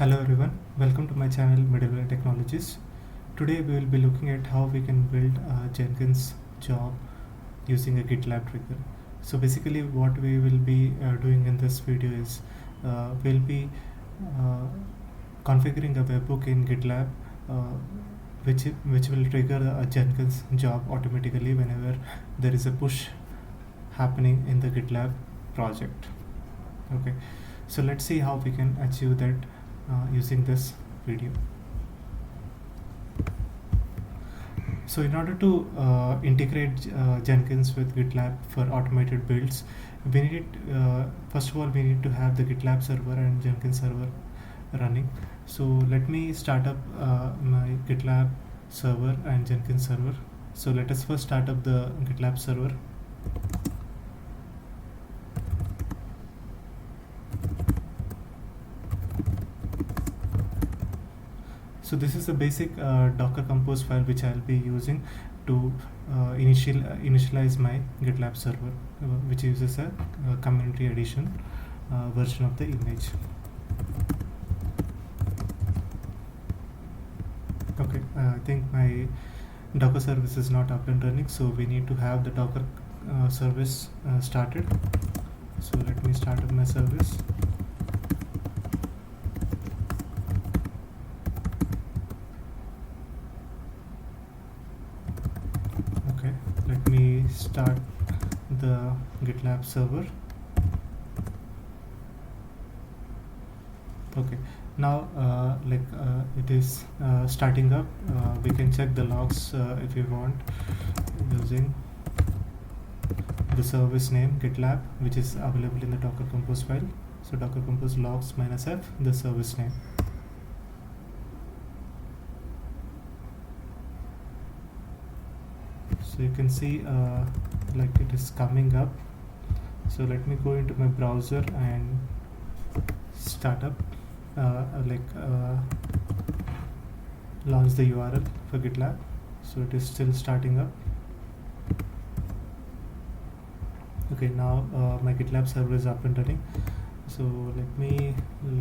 Hello everyone, welcome to my channel Middleware Technologies. Today we will be looking at how we can build a Jenkins job using a GitLab trigger. So basically what we will be doing in this video is we'll be uh, configuring a webhook in GitLab uh, which will trigger a Jenkins job automatically whenever there is a push happening in the GitLab project. Okay, so let's see how we can achieve that using this video. So in order to integrate Jenkins with GitLab for automated builds, we need first of all we need to have the GitLab server and Jenkins server running. So let me start up my GitLab server and Jenkins server. So let us first start up the GitLab server. So this is the basic Docker Compose file which I'll be using to initialize my GitLab server, which uses a community edition version of the image. Okay, I think my Docker service is not up and running, so we need to have the Docker service started. So let me start up my service. Okay, let me start the GitLab server. Okay, now it is starting up. We can check the logs if you want using the service name GitLab, which is available in the Docker Compose file. So Docker Compose logs -f, the service name. So you can see like it is coming up. So let me go into my browser and start up launch the URL for GitLab. So it is still starting up. Okay, now my GitLab server is up and running. So let me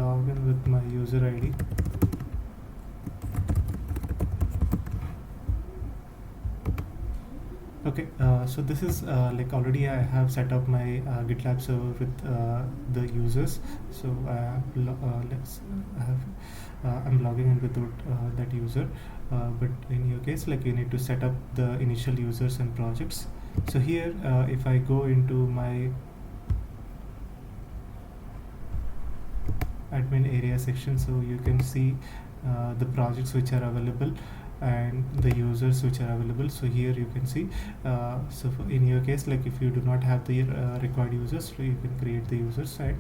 log in with my user ID. Okay, so this is like already I have set up my GitLab server with the users. So I'm logging in without that user. But in your case, like you need to set up the initial users and projects. So here, if I go into my admin area section, so you can see the projects which are available and the users which are available. So here you can see so in your case, like if you do not have the required users, so you can create the users and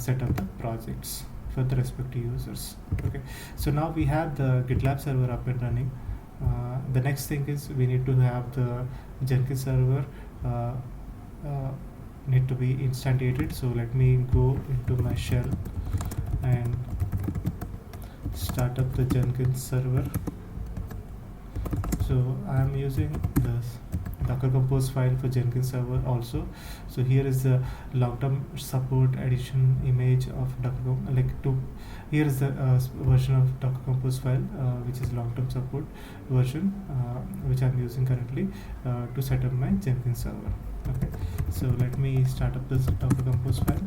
set up the projects for the respective users. Okay, so now we have the GitLab server up and running. The next thing is we need to have the Jenkins server need to be instantiated. So let me go into my shell and start up the Jenkins server. So I am using this Docker Compose file for Jenkins server also. So here is the long-term support edition image of Docker here is the version of Docker Compose file which is long-term support version which I'm using currently to set up my Jenkins server. Okay, so let me start up this Docker Compose file.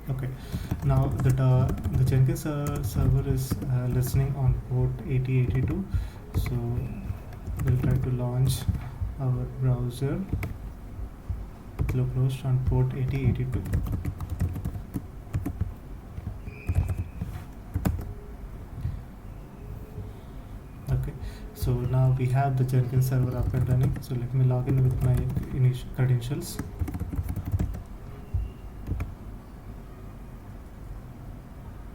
Okay, now the Jenkins server is listening on port 8082. So we'll try to launch our browser localhost on port 8082. Okay, so now we have the Jenkins server up and running. So let me log in with my initial credentials.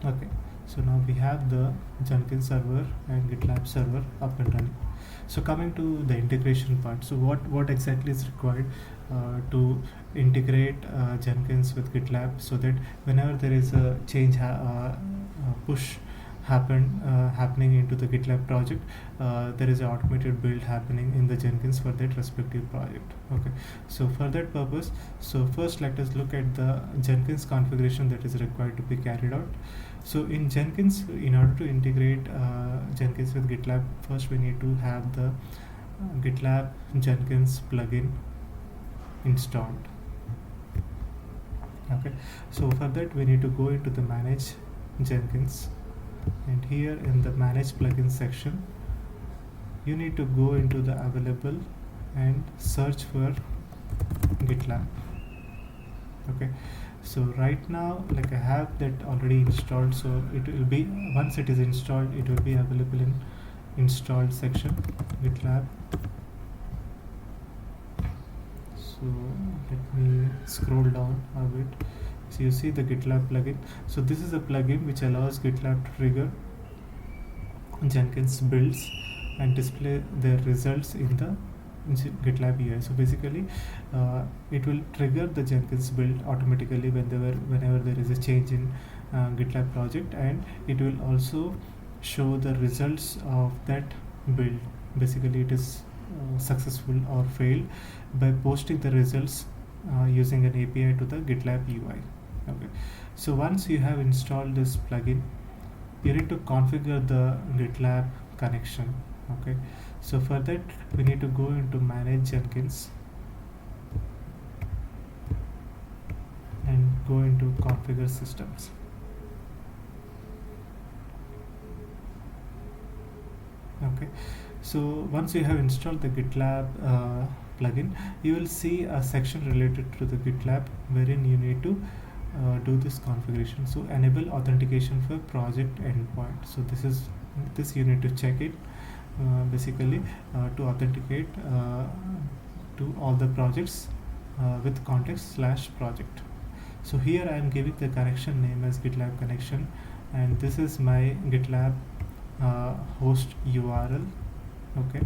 Okay, so now we have the Jenkins server and GitLab server up and running. So coming to the integration part, so what exactly is required to integrate Jenkins with GitLab, so that whenever there is a change push happening into the GitLab project, there is an automated build happening in the Jenkins for that respective project. Okay, so for that purpose, so first let us look at the Jenkins configuration that is required to be carried out. So in Jenkins, in order to integrate Jenkins with GitLab, first we need to have the GitLab Jenkins plugin installed. Okay, so for that we need to go into the manage Jenkins, and here in the manage plugins section you need to go into the available and search for GitLab. Okay, so right now, like, I have that already installed, so it will be, once it is installed, it will be available in installed section GitLab. So let me scroll down a bit. So you see the GitLab plugin. So this is a plugin which allows GitLab to trigger Jenkins builds and display their results in the GitLab UI. So basically, it will trigger the Jenkins build automatically whenever there is a change in GitLab project, and it will also show the results of that build. Basically, it is successful or failed by posting the results using an API to the GitLab UI. Okay, so once you have installed this plugin, you need to configure the GitLab connection. Okay, so for that we need to go into manage Jenkins and go into configure systems. Okay, so once you have installed the GitLab plugin, you will see a section related to the GitLab wherein you need to do this configuration. So enable authentication for project endpoint. So this you need to check it basically to authenticate to all the projects with context / project. So here I am giving the connection name as GitLab connection, and this is my GitLab host URL. Okay,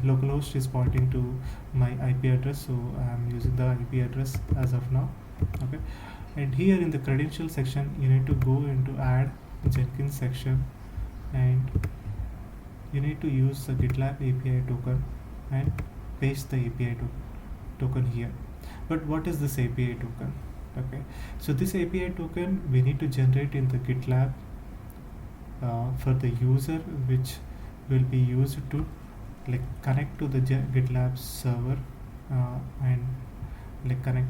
localhost is pointing to my IP address, so I am using the IP address as of now. Okay, and here in the credential section you need to go into add Jenkins section, and you need to use the GitLab API token and paste the API token here. But what is this API token? Okay, so this API token we need to generate in the GitLab for the user, which will be used to like connect to the GitLab server and like connect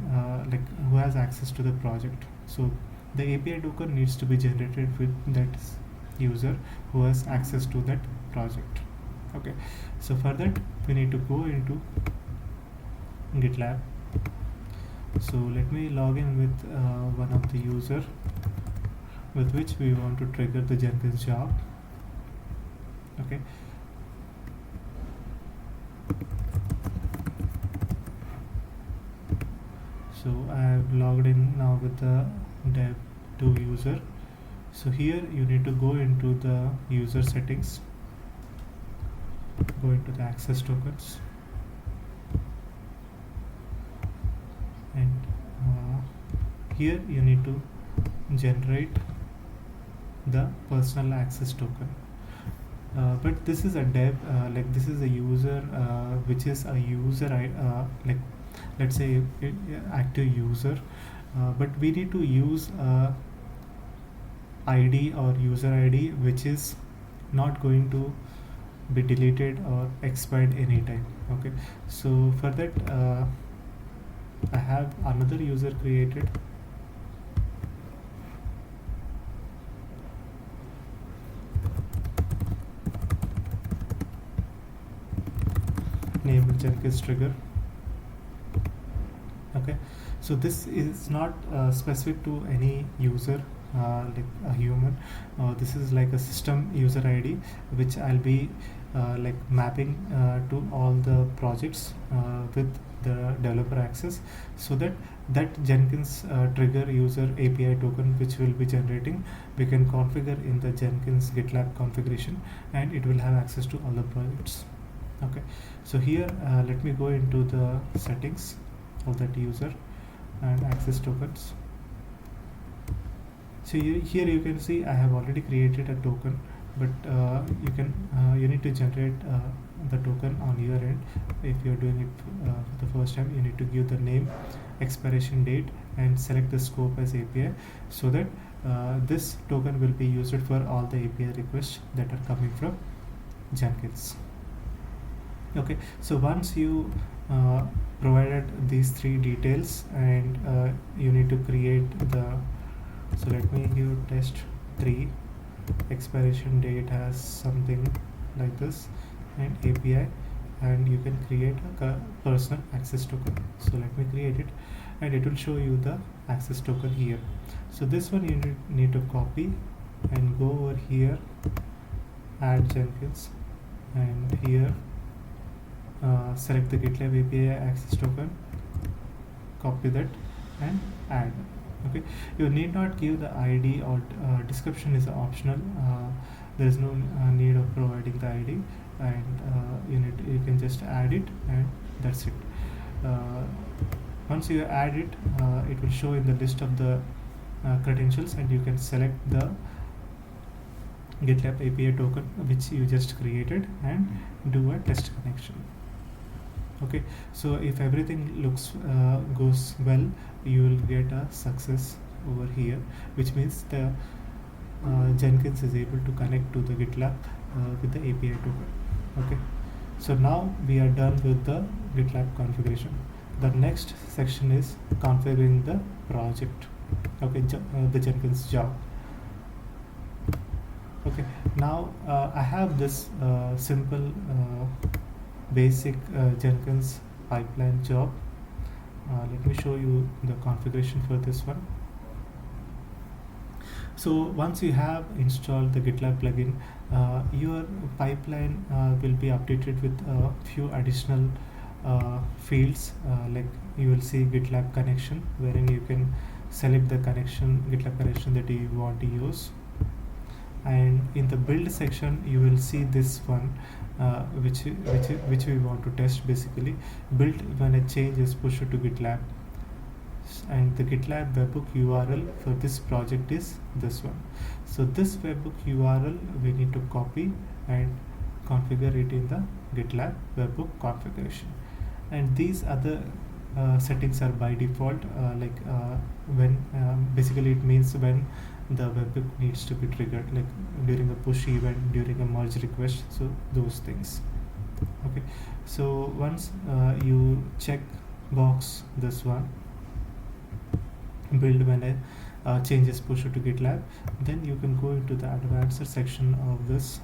like who has access to the project. So the API token needs to be generated with that user who has access to that project. Okay, so for that we need to go into GitLab. So let me log in with one of the user with which we want to trigger the Jenkins job. Okay, so I have logged in now with the dev2 user. So here you need to go into the user settings, go into the access tokens, and here you need to generate the personal access token. But this is a dev, like this is a user which is a user like let's say active user, but we need to use ID or user ID which is not going to be deleted or expired anytime. Okay, so for that I have another user created. Name Jenkins trigger. Okay, so this is not specific to any user like a human. This is like a system user ID which I'll be like mapping to all the projects with the developer access, so that Jenkins trigger user API token which will be generating, we can configure in the Jenkins GitLab configuration, and it will have access to all the projects. Okay, so here let me go into the settings of that user and access tokens. So here you can see I have already created a token, but you need to generate the token on your end. If you're doing it for the first time, you need to give the name, expiration date, and select the scope as API, so that this token will be used for all the API requests that are coming from Jenkins. Okay, so once you provided these three details, and you need to create the, so let me give test 3, expiration date has something like this, and API, and you can create a personal access token. So let me create it, and it will show you the access token here. So this one you need to copy and go over here, add Jenkins, and here select the GitLab API access token, copy that and add. Okay, you need not give the ID, or description is optional. There is no need of providing the ID, and you can just add it, and that's it. Once you add it, it will show in the list of the credentials, and you can select the GitLab API token which you just created and do a test connection. Okay, so if everything goes well, you will get a success over here, which means the Jenkins is able to connect to the GitLab with the API token. Okay, so now we are done with the GitLab configuration. The next section is configuring the project. Okay, the Jenkins job. Okay, now I have this simple basic Jenkins pipeline job. Let me show you the configuration for this one. So once you have installed the GitLab plugin, your pipeline will be updated with a few additional fields, like you will see GitLab connection, wherein you can select the GitLab connection that you want to use. And in the build section, you will see this one, which we want to test, basically built when a change is pushed to GitLab. And the GitLab webhook URL for this project is this one. So this webhook URL we need to copy and configure it in the GitLab webhook configuration. And these other settings are by default, when basically it means when the webhook needs to be triggered, like during a push event, during a merge request, so those things. Okay, so once you check box this one, build when a change is pushed to GitLab, then you can go into the advanced section of this,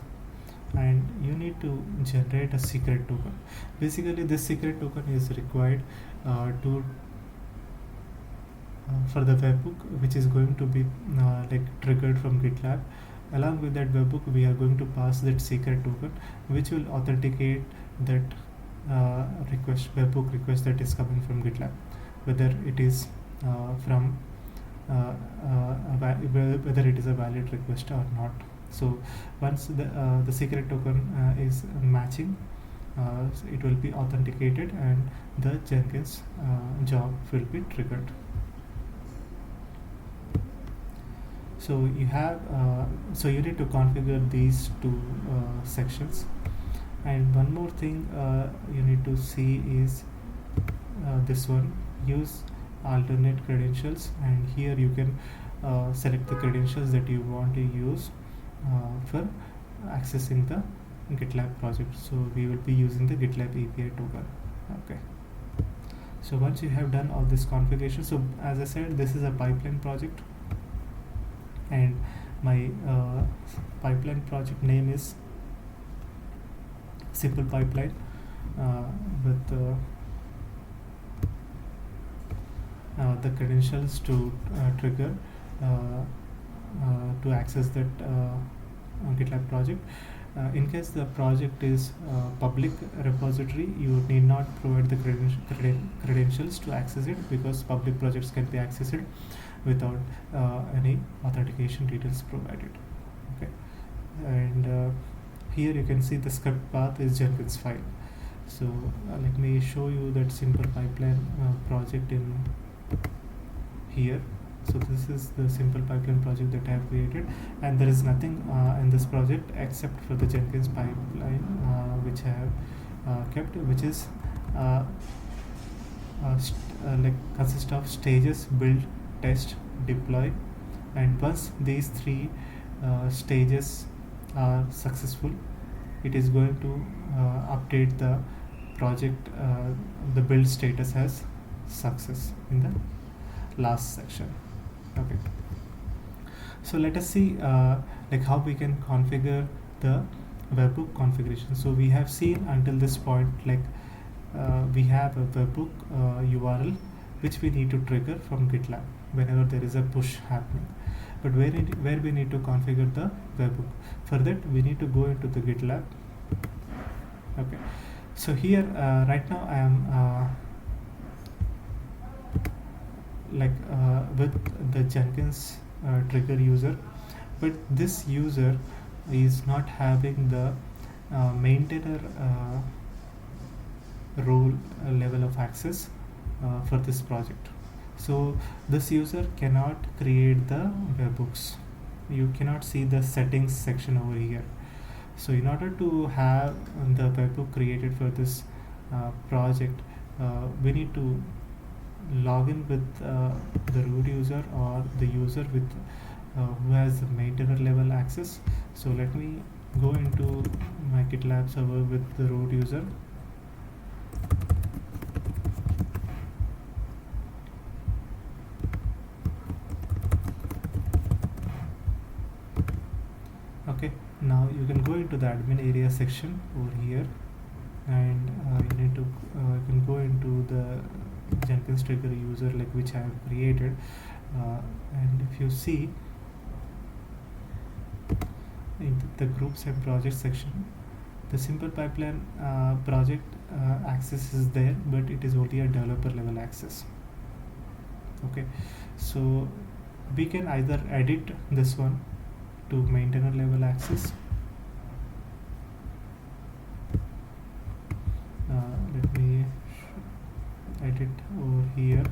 and you need to generate a secret token. Basically this secret token is required for the webhook, which is going to be triggered from GitLab. Along with that webhook, we are going to pass that secret token, which will authenticate that webhook request that is coming from GitLab, whether it is whether it is a valid request or not. So once the secret token is matching, so it will be authenticated, and the Jenkins job will be triggered. So you have so you need to configure these two sections. And one more thing you need to see is this one, use alternate credentials, and here you can select the credentials that you want to use for accessing the GitLab project. So we will be using the GitLab API token. Okay, so once you have done all this configuration, so as I said, this is a pipeline project, and my pipeline project name is simple pipeline with the credentials to trigger to access that GitLab project. In case the project is public repository, you need not provide the credentials to access it, because public projects can be accessed without any authentication details provided. Okay, and here you can see the script path is Jenkins file. So let me show you that simple pipeline project in here. So this is the simple pipeline project that I have created, and there is nothing in this project except for the Jenkins pipeline which I have kept, which is uh, like consist of stages: build, test, deploy. And once these three stages are successful, it is going to update the project, the build status as success in the last section. Okay, so let us see like how we can configure the webhook configuration. So we have seen until this point, like we have a webhook URL which we need to trigger from GitLab whenever there is a push happening. But where we need to configure the webhook, for that we need to go into the GitLab. Okay, so here right now I am with the Jenkins trigger user, but this user is not having the maintainer role level of access for this project. So this user cannot create the webhooks. You cannot see the settings section over here. So in order to have the webhook created for this project, we need to log in with the root user or the user with who has the maintainer level access. So let me go into my GitLab server with the root user. Okay, now you can go into the admin area section over here, and you need to you can go into the Jenkins trigger user, like which I have created, and if you see in the groups and project section, the simple pipeline project access is there, but it is only a developer level access. Okay, so we can either edit this one to maintainer level access. Let me edit over here.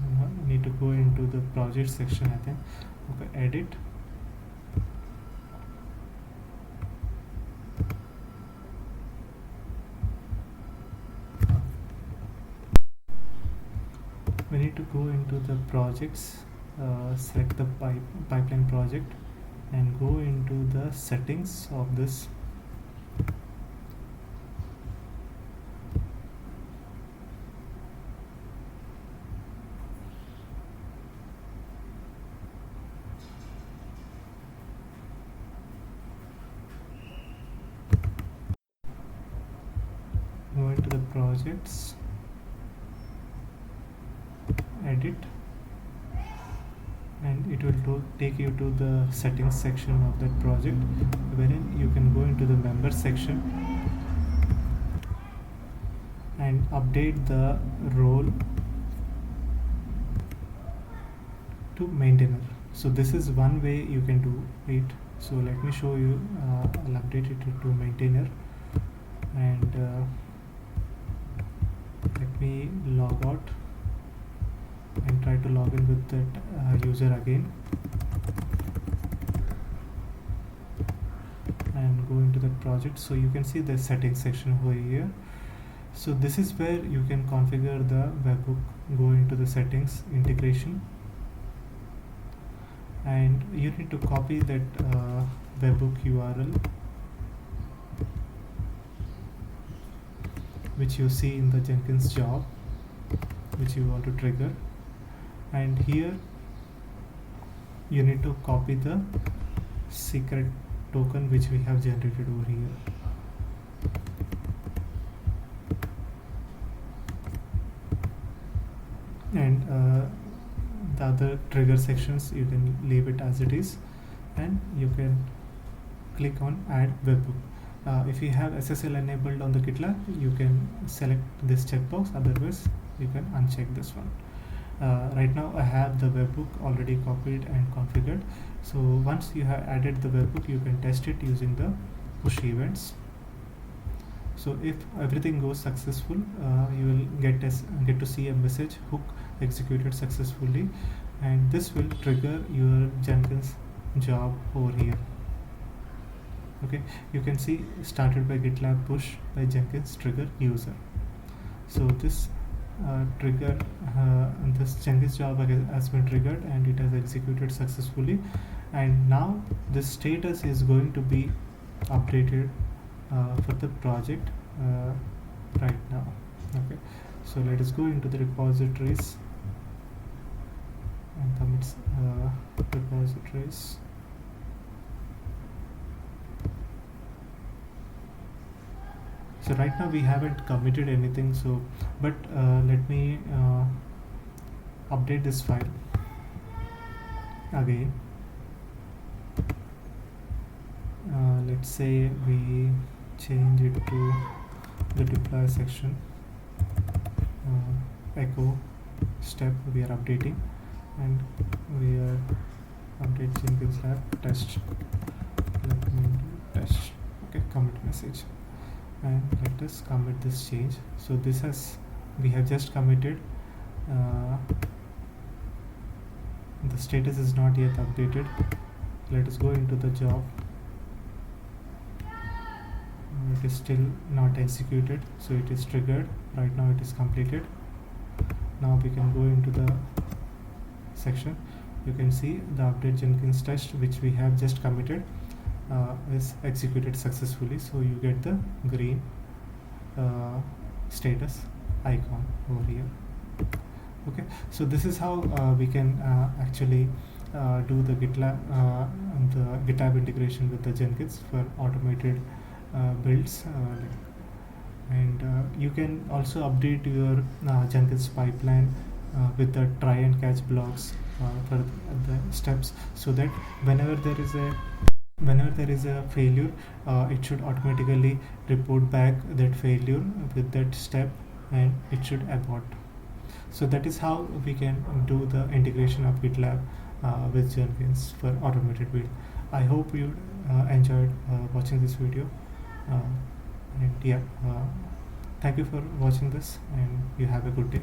I need to go into the project section, I think. Okay, edit. We need to go into the projects, select the pipeline project, and go into the settings of this. Go into the projects, edit, and it will take you to the settings section of that project, wherein you can go into the member section and update the role to maintainer. So this is one way you can do it. So let me show you. I'll update it to maintainer, and let me log out and try to log in with that user again, and go into the project. So you can see the settings section over here. So this is where you can configure the webhook. Go into the settings, integration, and you need to copy that webhook URL which you see in the Jenkins job, which you want to trigger, and here you need to copy the secret token which we have generated over here. And the other trigger sections you can leave it as it is, and you can click on add webhook. If you have SSL enabled on the GitLab, you can select this checkbox, otherwise you can uncheck this one. Right now I have the webhook already copied and configured. So once you have added the webhook, you can test it using the push events. So if everything goes successful, you will get to see a message hook executed successfully, and this will trigger your Jenkins job over here. Okay, you can see started by GitLab push by Jenkins trigger user. So this trigger this Jenkins job has been triggered and it has executed successfully, and now the status is going to be updated for the project right now. Okay, so let us go into the repositories and commits repositories. So right now we haven't committed anything, so but let me update this file again. Let's say we change it to the deploy section, echo step we are updating, and we are update Jenkins lab test. Let me do test. Okay, commit message, and let us commit this change. So this has we have just committed. The status is not yet updated. Let us go into the job. It is still not executed, so it is triggered. Right now it is completed. Now we can go into the section. You can see the update Jenkins test which we have just committed is executed successfully, so you get the green status icon over here. Okay, so this is how we can actually do the GitLab integration with the Jenkins for automated builds, and you can also update your Jenkins pipeline with the try and catch blocks for the steps, so that whenever there is a failure, it should automatically report back that failure with that step and it should abort. So that is how we can do the integration of GitLab with Jenkins for automated build. I hope you enjoyed watching this video, and yeah, thank you for watching this, and you have a good day.